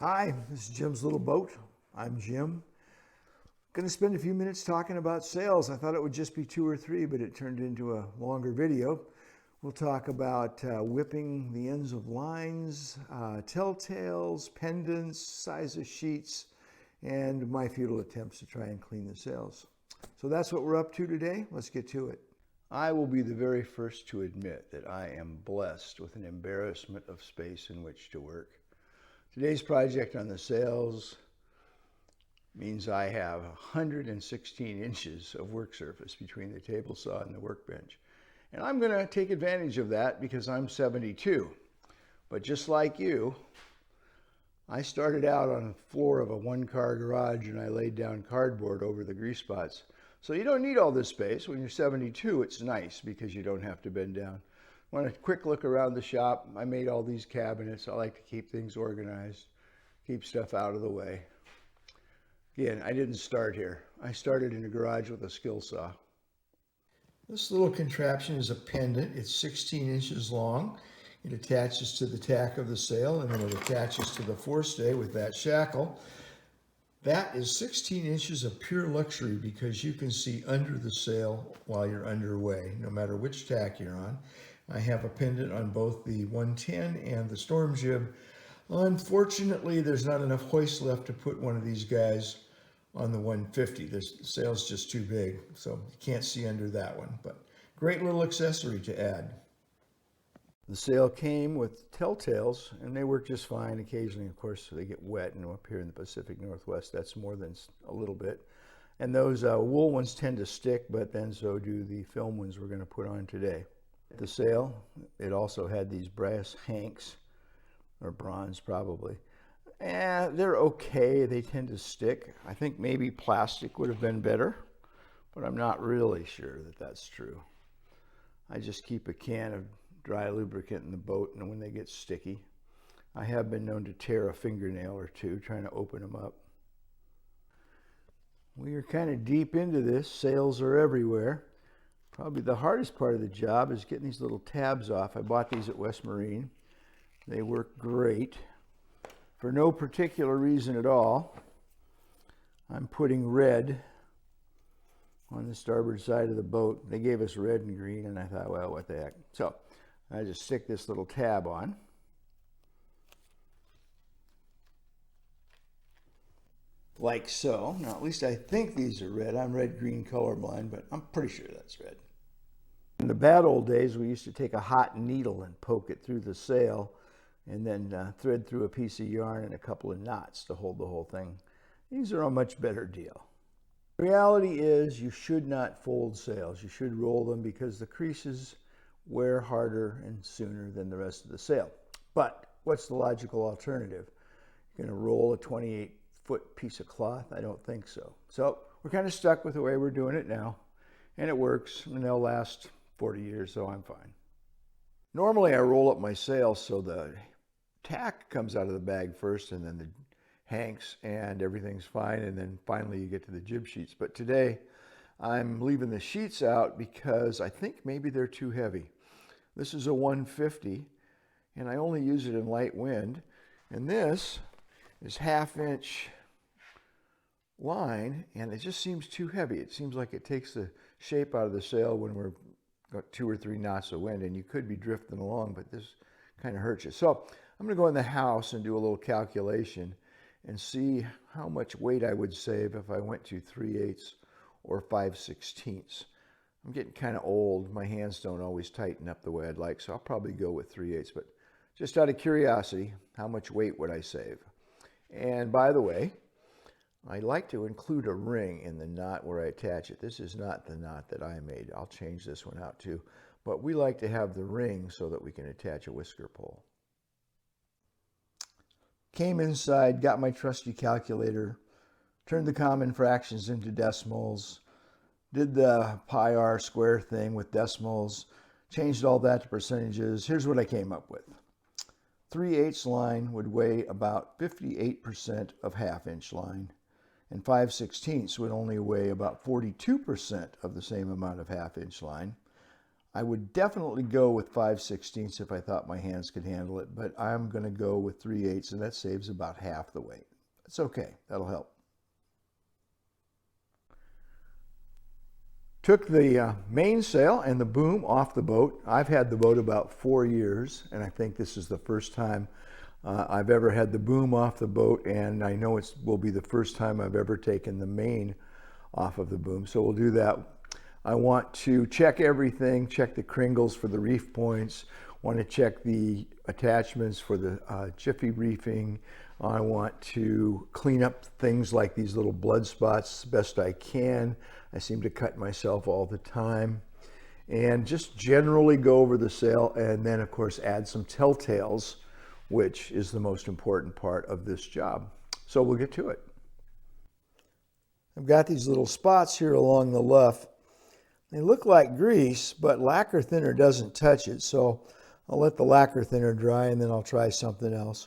Hi, this is Jim's Little Boat. I'm Jim. Going to spend a few minutes talking about sails. I thought it would just be 2 or 3, but it turned into a longer video. We'll talk about whipping the ends of lines, telltales, pendants, size of sheets, and my futile attempts to try and clean the sails. So that's what we're up to today. Let's get to it. I will be the very first to admit that I am blessed with an embarrassment of space in which to work. Today's project on the sails means I have 116 inches of work surface between the table saw and the workbench. And I'm going to take advantage of that because I'm 72. But just like you, I started out on the floor of a one-car garage and I laid down cardboard over the grease spots. So you don't need all this space. When you're 72, it's nice because you don't have to bend down. Want a quick look around the shop. I made all these cabinets. I like to keep things organized, keep stuff out of the way. Again, I didn't start here. I started in a garage with a skill saw. This little contraption is a pendant. It's 16 inches long. It attaches to the tack of the sail and then it attaches to the forestay with that shackle. That is 16 inches of pure luxury because you can see under the sail while you're underway, no matter which tack you're on. I have a pendant on both the 110 and the storm jib. Unfortunately, there's not enough hoist left to put one of these guys on the 150. The sail's just too big, so you can't see under that one, but great little accessory to add. The sail came with telltales, and they work just fine. Occasionally, of course, they get wet, and up here in the Pacific Northwest, that's more than a little bit. And those wool ones tend to stick, but then so do the film ones we're going to put on today. The sail, it also had these brass hanks, or bronze probably. They're okay, they tend to stick. I think maybe plastic would have been better, but I'm not really sure that that's true. I just keep a can of dry lubricant in the boat, and when they get sticky, I have been known to tear a fingernail or two trying to open them up. We are kind of deep into this. Sails are everywhere. Probably the hardest part of the job is getting these little tabs off. I bought these at West Marine. They work great. For no particular reason at all, I'm putting red on the starboard side of the boat. They gave us red and green, and I thought, well, what the heck. So I just stick this little tab on. Like so. Now, at least I think these are red. I'm red-green colorblind, but I'm pretty sure that's red. In the bad old days, we used to take a hot needle and poke it through the sail and then thread through a piece of yarn and a couple of knots to hold the whole thing. These are a much better deal. The reality is you should not fold sails. You should roll them because the creases wear harder and sooner than the rest of the sail. But what's the logical alternative? You're going to roll a 28-foot piece of cloth? I don't think so. So we're kind of stuck with the way we're doing it now, and it works, and they'll last 40 years, so I'm fine. Normally I roll up my sail so the tack comes out of the bag first and then the hanks and everything's fine, and then finally you get to the jib sheets. But today I'm leaving the sheets out because I think maybe they're too heavy. This is a 150 and I only use it in light wind, and this is 1/2 inch line and it just seems too heavy. It seems like it takes the shape out of the sail when we're got 2 or 3 knots of wind, and you could be drifting along, but this kind of hurts you. So I'm going to go in the house and do a little calculation and see how much weight I would save if I went to 3/8 or 5/16. I'm getting kind of old. My hands don't always tighten up the way I'd like, so I'll probably go with 3/8. But just out of curiosity, how much weight would I save? And by the way, I like to include a ring in the knot where I attach it. This is not the knot that I made. I'll change this one out too. But we like to have the ring so that we can attach a whisker pole. Came inside, got my trusty calculator, turned the common fractions into decimals, did the pi r square thing with decimals, changed all that to percentages. Here's what I came up with. 3/8 line would weigh about 58% of 1/2 inch line, and 5/16 would only weigh about 42% of the same amount of 1/2 inch line. I would definitely go with 5/16 if I thought my hands could handle it, but I'm going to go with 3/8, and that saves about half the weight. It's okay. That'll help. Took the mainsail and the boom off the boat. I've had the boat about 4 years, and I think this is the first time I've ever had the boom off the boat, and I know it will be the first time I've ever taken the main off of the boom. So we'll do that. I want to check everything, check the cringles for the reef points, want to check the attachments for the jiffy reefing. I want to clean up things like these little blood spots the best I can. I seem to cut myself all the time. And just generally go over the sail, and then of course add some telltales, which is the most important part of this job. So we'll get to it. I've got these little spots here along the luff. They look like grease, but lacquer thinner doesn't touch it, so I'll let the lacquer thinner dry and then I'll try something else.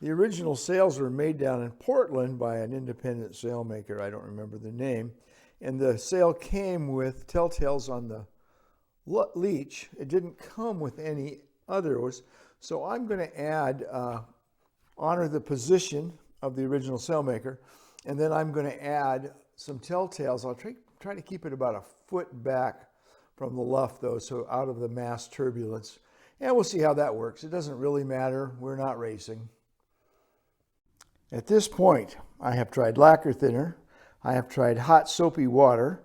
The original sails were made down in Portland by an independent sailmaker. I don't remember the name. And the sail came with telltales on the leech. It didn't come with any others. So I'm going to add, honor the position of the original sailmaker, and then I'm going to add some telltales. I'll try to keep it about a foot back from the luff though, so out of the mast turbulence. And we'll see how that works. It doesn't really matter. We're not racing. At this point, I have tried lacquer thinner, I have tried hot soapy water,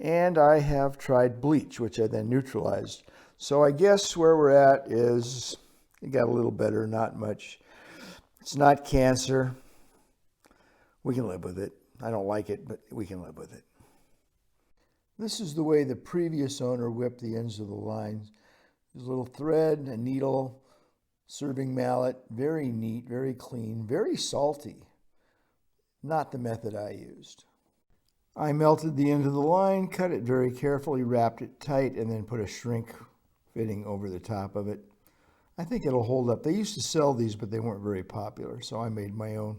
and I have tried bleach, which I then neutralized. So I guess where we're at is, it got a little better, not much. It's not cancer. We can live with it. I don't like it, but we can live with it. This is the way the previous owner whipped the ends of the lines. There's a little thread, a needle, serving mallet, very neat, very clean, very salty. Not the method I used. I melted the end of the line, cut it very carefully, wrapped it tight, and then put a shrink fitting over the top of it. I think it'll hold up. They used to sell these, but they weren't very popular, so I made my own.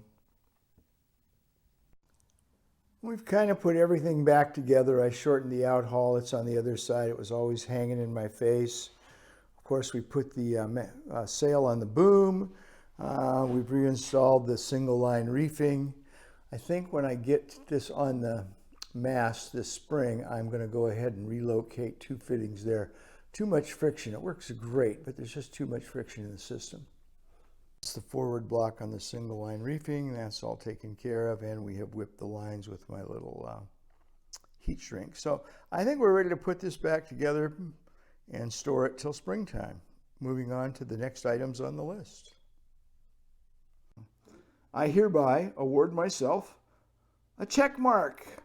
We've kind of put everything back together. I shortened the out haul. It's on the other side. It was always hanging in my face. Of course, we put the sail on the boom. We've reinstalled the single line reefing. I think when I get this on the mast this spring, I'm going to go ahead and relocate 2 fittings there. Too much friction. It works great, but there's just too much friction in the system. It's the forward block on the single line reefing. That's all taken care of, and we have whipped the lines with my little heat shrink. So I think we're ready to put this back together and store it till springtime. Moving on to the next items on the list. I hereby award myself a check mark.